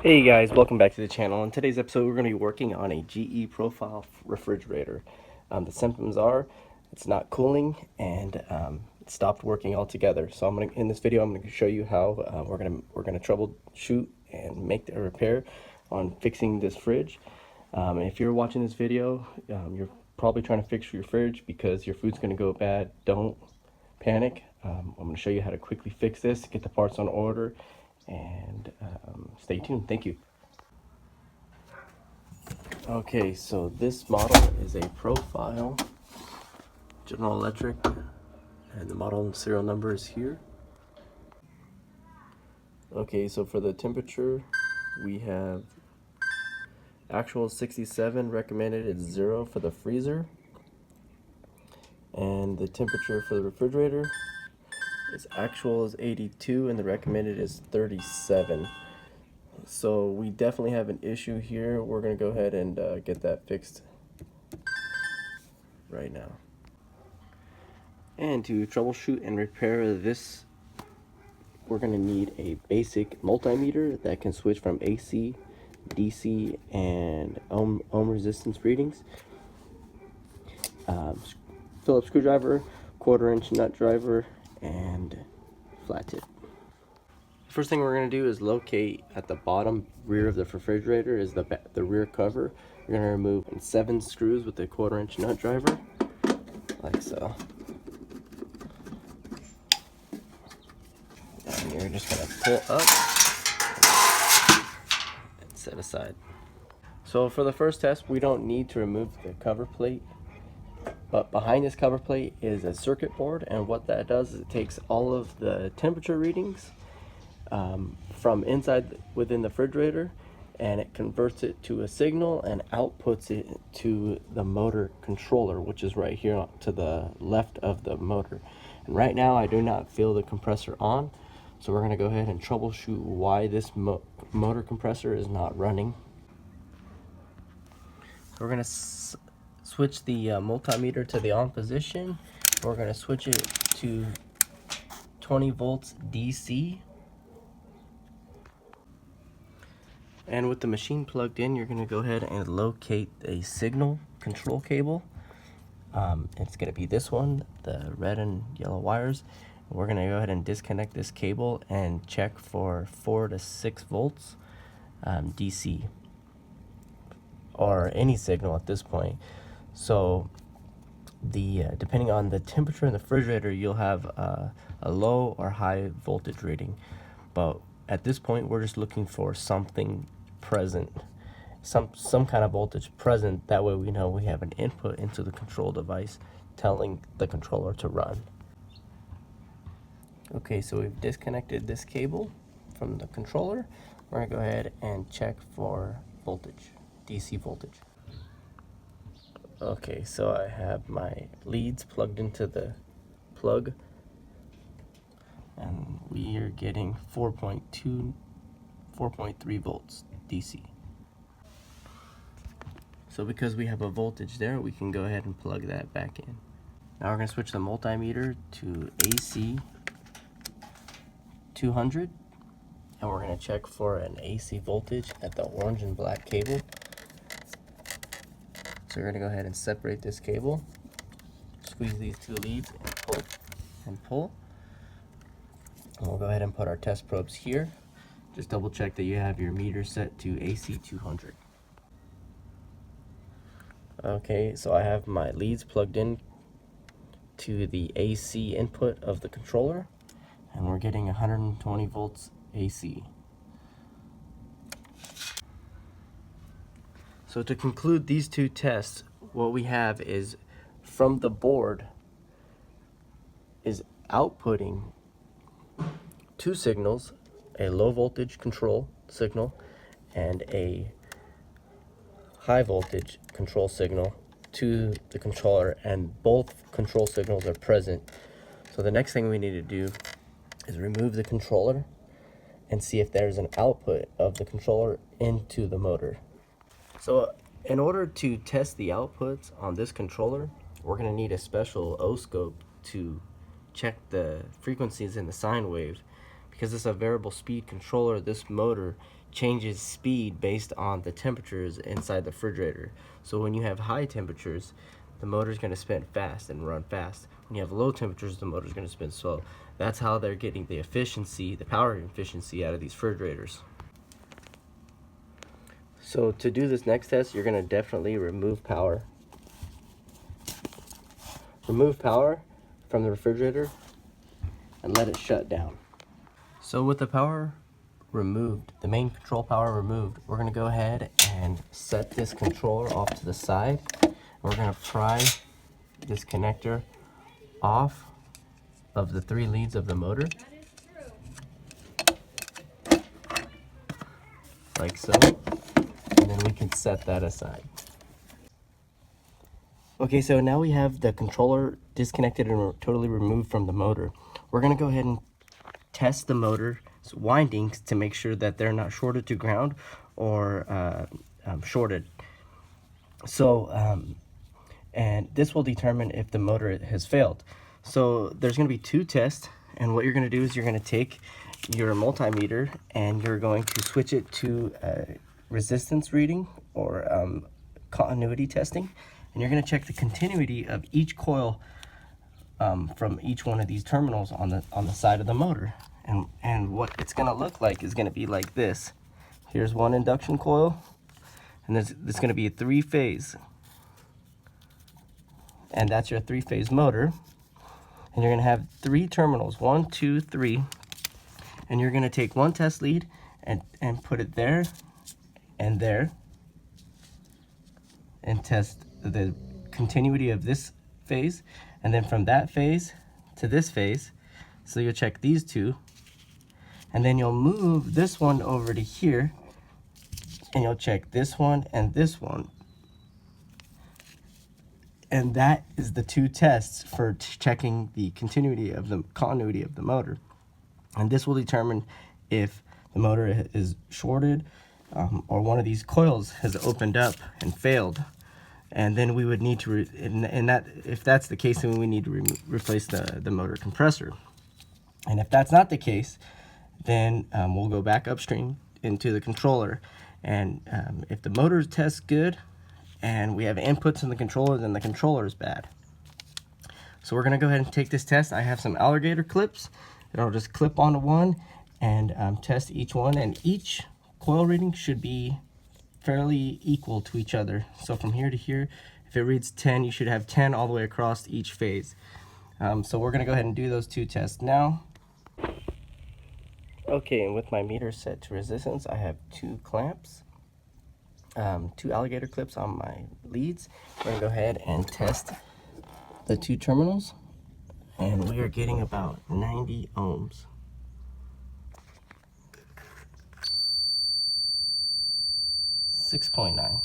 Hey guys, welcome back to the channel. In today's episode, we're going to be working on a GE profile refrigerator. The symptoms are it's not cooling and it stopped working altogether. So in this video, I'm going to show you how we're going to troubleshoot and make the repair on fixing this fridge. If you're watching this video, you're probably trying to fix your fridge because your food's going to go bad. Don't panic. I'm going to show you how to quickly fix this, get the parts on order, and stay tuned. Thank you. Okay, so this model is a profile, General Electric, and the model and serial number is here. Okay, so for the temperature, we have actual 67, recommended is 0 for the freezer, and the temperature for the refrigerator is actual is 82 and the recommended is 37. So we definitely have an issue here. We're going to go ahead and get that fixed right now. And to troubleshoot and repair this, we're going to need a basic multimeter that can switch from AC, DC, and ohm resistance readings. Phillips screwdriver, 1/4 inch nut driver, and flat tip. First thing we're going to do is locate at the bottom rear of the refrigerator is the rear cover. You're going to remove 7 screws with a 1/4 inch nut driver, like so. And you're just going to pull up and set aside. So for the first test, we don't need to remove the cover plate, but behind this cover plate is a circuit board, and what that does is it takes all of the temperature readings from inside within the refrigerator, and it converts it to a signal and outputs it to the motor controller, which is right here to the left of the motor. And right now I do not feel the compressor on, so we're going to go ahead and troubleshoot why this motor compressor is not running. So we're going to switch the multimeter to the on position. We're going to switch it to 20 volts DC. And with the machine plugged in, you're going to go ahead and locate a signal control cable. It's going to be this one, the red and yellow wires. We're going to go ahead and disconnect this cable and check for 4 to 6 volts DC, or any signal at this point. So depending on the temperature in the refrigerator, you'll have a low or high voltage rating. But at this point, we're just looking for something present, some kind of voltage present. That way we know we have an input into the control device telling the controller to run. Okay, so we've disconnected this cable from the controller. We're going to go ahead and check for voltage, DC voltage. Okay, so I have my leads plugged into the plug, and we are getting 4.3 volts DC. So because we have a voltage there, we can go ahead and plug that back in. Now we're going to switch the multimeter to AC 200, and we're going to check for an AC voltage at the orange and black cable. So we're going to go ahead and separate this cable, squeeze these 2 leads, and pull. And we'll go ahead and put our test probes here. Just double check that you have your meter set to AC 200. Okay, so I have my leads plugged in to the AC input of the controller, and we're getting 120 volts AC. So to conclude these 2 tests, what we have is from the board is outputting 2 signals, a low voltage control signal and a high voltage control signal to the controller, and both control signals are present. So the next thing we need to do is remove the controller and see if there's an output of the controller into the motor. So in order to test the outputs on this controller, we're going to need a special oscilloscope to check the frequencies in the sine wave, because it's a variable speed controller, this motor changes speed based on the temperatures inside the refrigerator. So when you have high temperatures, the motor is going to spin fast and run fast. When you have low temperatures, the motor is going to spin slow. That's how they're getting the efficiency, the power efficiency out of these refrigerators. So to do this next test, you're going to definitely remove power. Remove power from the refrigerator and let it shut down. So with the power removed, the main control power removed, we're going to go ahead and set this controller off to the side. We're going to pry this connector off of the 3 leads of the motor, like so, and then we can set that aside. Okay, so now we have the controller disconnected and totally removed from the motor. We're going to go ahead and test the motor's windings to make sure that they're not shorted to ground or shorted. So, and this will determine if the motor has failed. So there's going to be 2 tests, and what you're going to do is you're going to take your multimeter and you're going to switch it to resistance reading or continuity testing, and you're going to check the continuity of each coil from each one of these terminals on the side of the motor. And what it's going to look like is going to be like this. Here's one induction coil, and this is going to be a 3-phase, and that's your 3-phase motor. And you're going to have 3 terminals, 1, 2, 3, and you're going to take one test lead and put it there and there and test the continuity of this phase, and then from that phase to this phase. So you'll check these 2, and then you'll move this one over to here and you'll check this one and this one. And that is the 2 tests for checking the continuity of the continuity of the motor. And this will determine if the motor is shorted or one of these coils has opened up and failed. And then we would need to, if that's the case, then we need to replace the motor compressor. And if that's not the case, then we'll go back upstream into the controller. And if the motor tests good, and we have inputs in the controller, then the controller is bad. So we're going to go ahead and take this test. I have some alligator clips that I'll just clip onto one and test each one, and each coil reading should be fairly equal to each other. So from here to here, if it reads 10, you should have 10 all the way across each phase. So we're going to go ahead and do those 2 tests now. Okay, and with my meter set to resistance, I have 2 clamps. 2 alligator clips on my leads. We're going to go ahead and test the 2 terminals, and we are getting about 90 ohms. .9.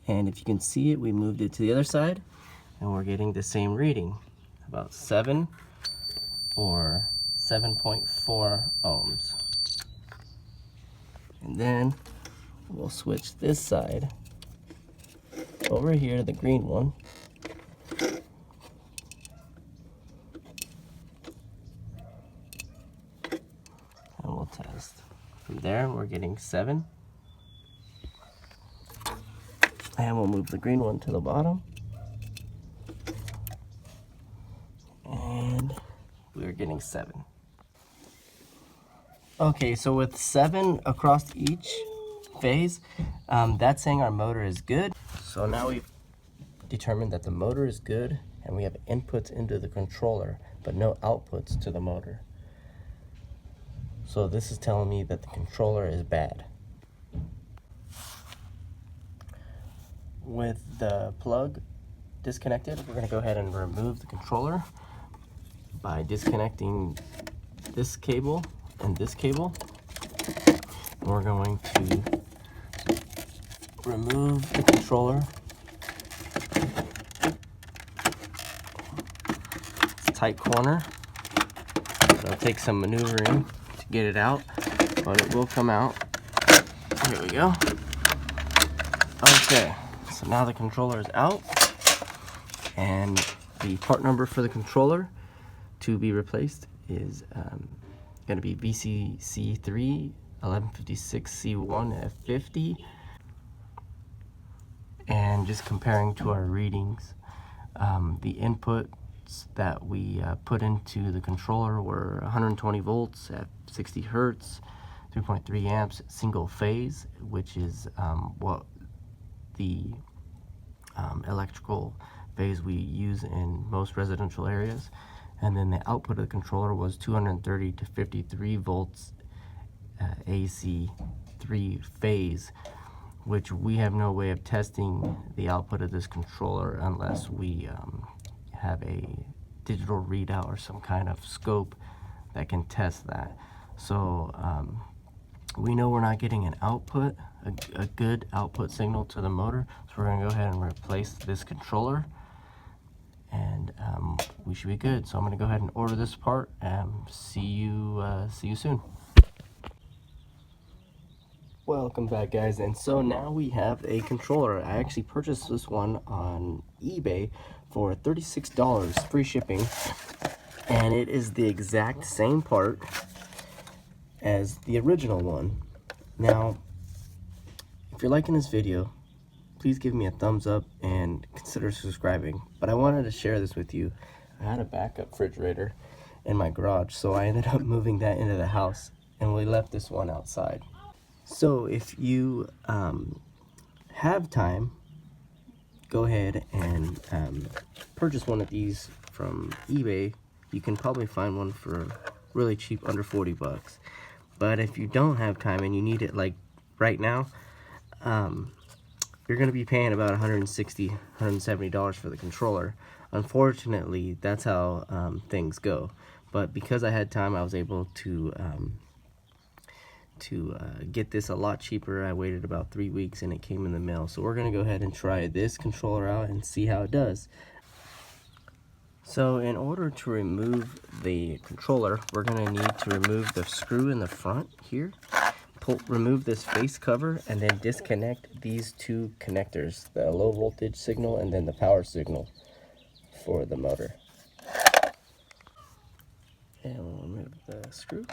And if you can see it, we moved it to the other side, and we're getting the same reading, about 7 or 7.4 ohms. And then we'll switch this side over here to the green one. And we'll test. From there, we're getting 7. And we'll move the green one to the bottom. And we're getting 7. Okay, so with 7 across each phase, that's saying our motor is good. So now we've determined that the motor is good, and we have inputs into the controller, but no outputs to the motor. So this is telling me that the controller is bad. With the plug disconnected, we're going to go ahead and remove the controller by disconnecting this cable and this cable. We're going to remove the controller. It's a tight corner. It'll take some maneuvering to get it out, but it will come out. Here we go. Okay, so now the controller is out, and the part number for the controller to be replaced is going to be VCC3 1156C1 F50. And just comparing to our readings, the inputs that we put into the controller were 120 volts at 60 hertz, 3.3 amps, single phase, which is what the electrical phase we use in most residential areas. And then the output of the controller was 230 to 53 volts AC 3-phase, which we have no way of testing the output of this controller unless we have a digital readout or some kind of scope that can test that. So we know we're not getting an output, a good output signal to the motor, so we're gonna go ahead and replace this controller, and we should be good. So I'm gonna go ahead and order this part, and see you soon. Welcome back, guys. And so now we have a controller. I actually purchased this one on eBay for $36, free shipping, and it is the exact same part as the original one. Now, if you're liking this video, please give me a thumbs up and consider subscribing. But I wanted to share this with you. I had a backup refrigerator in my garage, so I ended up moving that into the house, and we left this one outside. So if you have time, go ahead and purchase one of these from eBay. You can probably find one for really cheap, under 40 bucks. But if you don't have time and you need it like right now, you're going to be paying about $160, $170 for the controller. Unfortunately, that's how things go. But because I had time, I was able to get this a lot cheaper. I waited about 3 weeks and it came in the mail. So we're going to go ahead and try this controller out and see how it does. So in order to remove the controller, we're going to need to remove the screw in the front here. Remove this face cover and then disconnect these two connectors, the low voltage signal and then the power signal for the motor. And we'll remove the screw.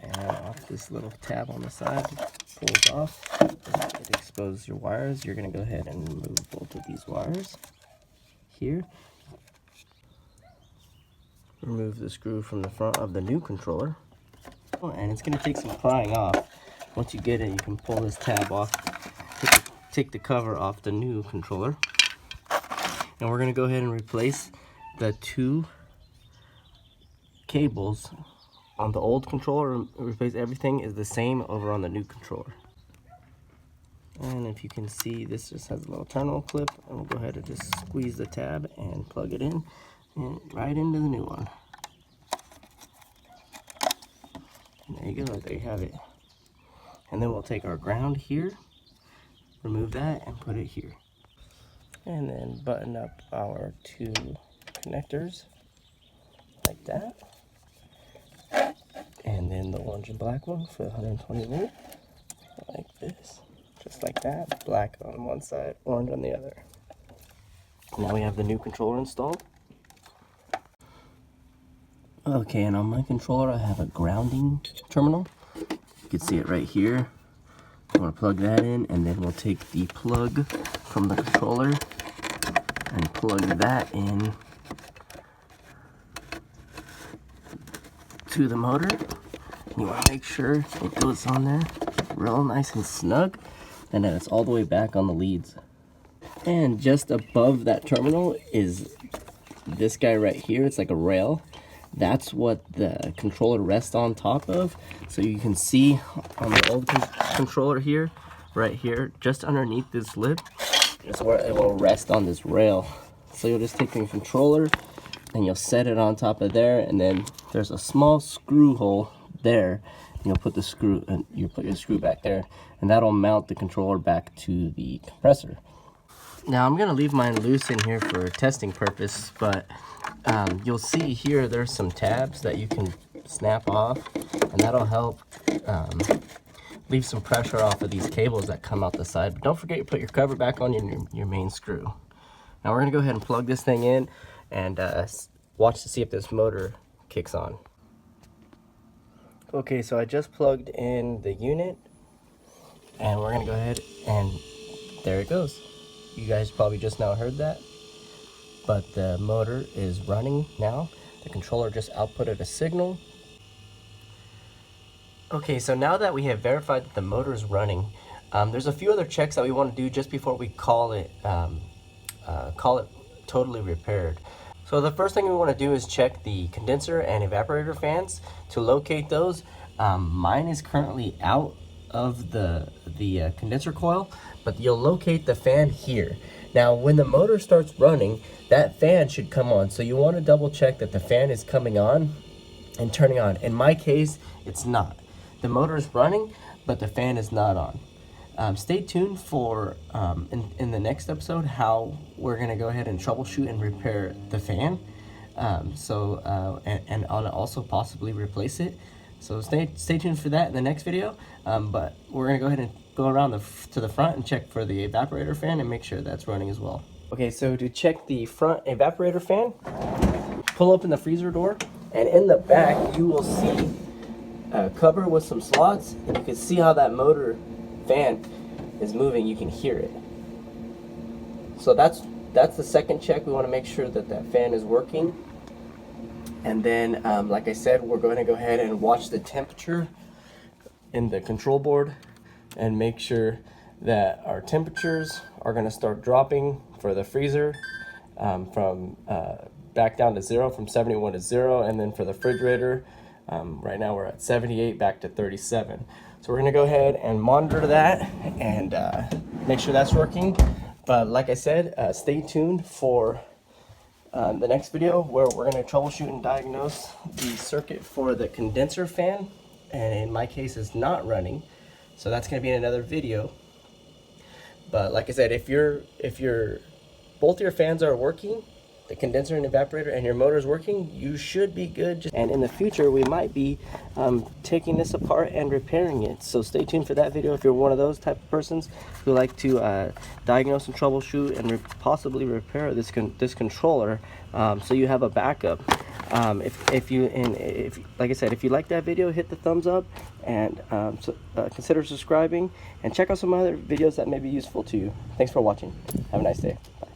And off this little tab on the side pulls off. It exposes your wires. You're going to go ahead and remove both of these wires here. Remove the screw from the front of the new controller. Oh, and it's going to take some prying off. Once you get it, you can pull this tab off, take the cover off the new controller. And we're going to go ahead and replace the two cables on the old controller. Replace everything is the same over on the new controller. And if you can see, this just has a little terminal clip, and we'll go ahead and just squeeze the tab and plug it in and right into the new one. And there you go, there you have it. And then we'll take our ground here, remove that, and put it here. And then button up our two connectors like that. And then the orange and black one for 120 volt, like this. Just like that, black on one side, orange on the other. Now we have the new controller installed. Okay, and on my controller I have a grounding terminal. You can see it right here. I'm going to plug that in, and then we'll take the plug from the controller and plug that in to the motor. You want to make sure it goes on there real nice and snug, and then it's all the way back on the leads. And just above that terminal is this guy right here. It's like a rail. That's what the controller rests on top of. So you can see on the old controller here, right here, just underneath this lip is where it will rest on this rail. So you'll just take the controller and you'll set it on top of there, and then there's a small screw hole there. You'll put the screw, and you put your screw back there, and that'll mount the controller back to the compressor. Now I'm gonna leave mine loose in here for testing purpose, but you'll see here there's some tabs that you can snap off, and that'll help leave some pressure off of these cables that come out the side. But don't forget to put your cover back on your main screw. Now we're gonna go ahead and plug this thing in and watch to see if this motor kicks on. Okay, so I just plugged in the unit and we're gonna go ahead and there it goes. You guys probably just now heard that, but the motor is running now. The controller just outputted a signal. Okay, so now that we have verified that the motor is running, there's a few other checks that we want to do just before we call it totally repaired. So the first thing we want to do is check the condenser and evaporator fans to locate those. Mine is currently out of the condenser coil, but you'll locate the fan here. Now when the motor starts running, that fan should come on, so you want to double check that the fan is coming on and turning on. In my case, it's not. The motor is running, but the fan is not on. Stay tuned for in the next episode how we're going to go ahead and troubleshoot and repair the fan, and also possibly replace it. So stay tuned for that in the next video. But we're going to go ahead and go around to the front and check for the evaporator fan and make sure that's running as well. Okay, so to check the front evaporator fan, pull open the freezer door, and in the back you will see a cover with some slots, and you can see how that motor fan is moving. You can hear it. So that's the second check. We want to make sure that that fan is working. And then like I said, we're going to go ahead and watch the temperature in the control board and make sure that our temperatures are going to start dropping for the freezer from back down to 0, from 71 to 0, and then for the refrigerator, right now we're at 78 back to 37. So we're going to go ahead and monitor that and make sure that's working. But like I said, stay tuned for the next video where we're going to troubleshoot and diagnose the circuit for the condenser fan, and in my case it's not running, so that's going to be in another video. But like I said, if both your fans are working, the condenser and evaporator, and your motor is working, you should be good. And in the future we might be taking this apart and repairing it, so stay tuned for that video if you're one of those type of persons who like to diagnose and troubleshoot and possibly repair this controller, so you have a backup. If like I said, if you like that video, hit the thumbs up and consider subscribing and check out some other videos that may be useful to you. Thanks for watching. Have a nice day. Bye.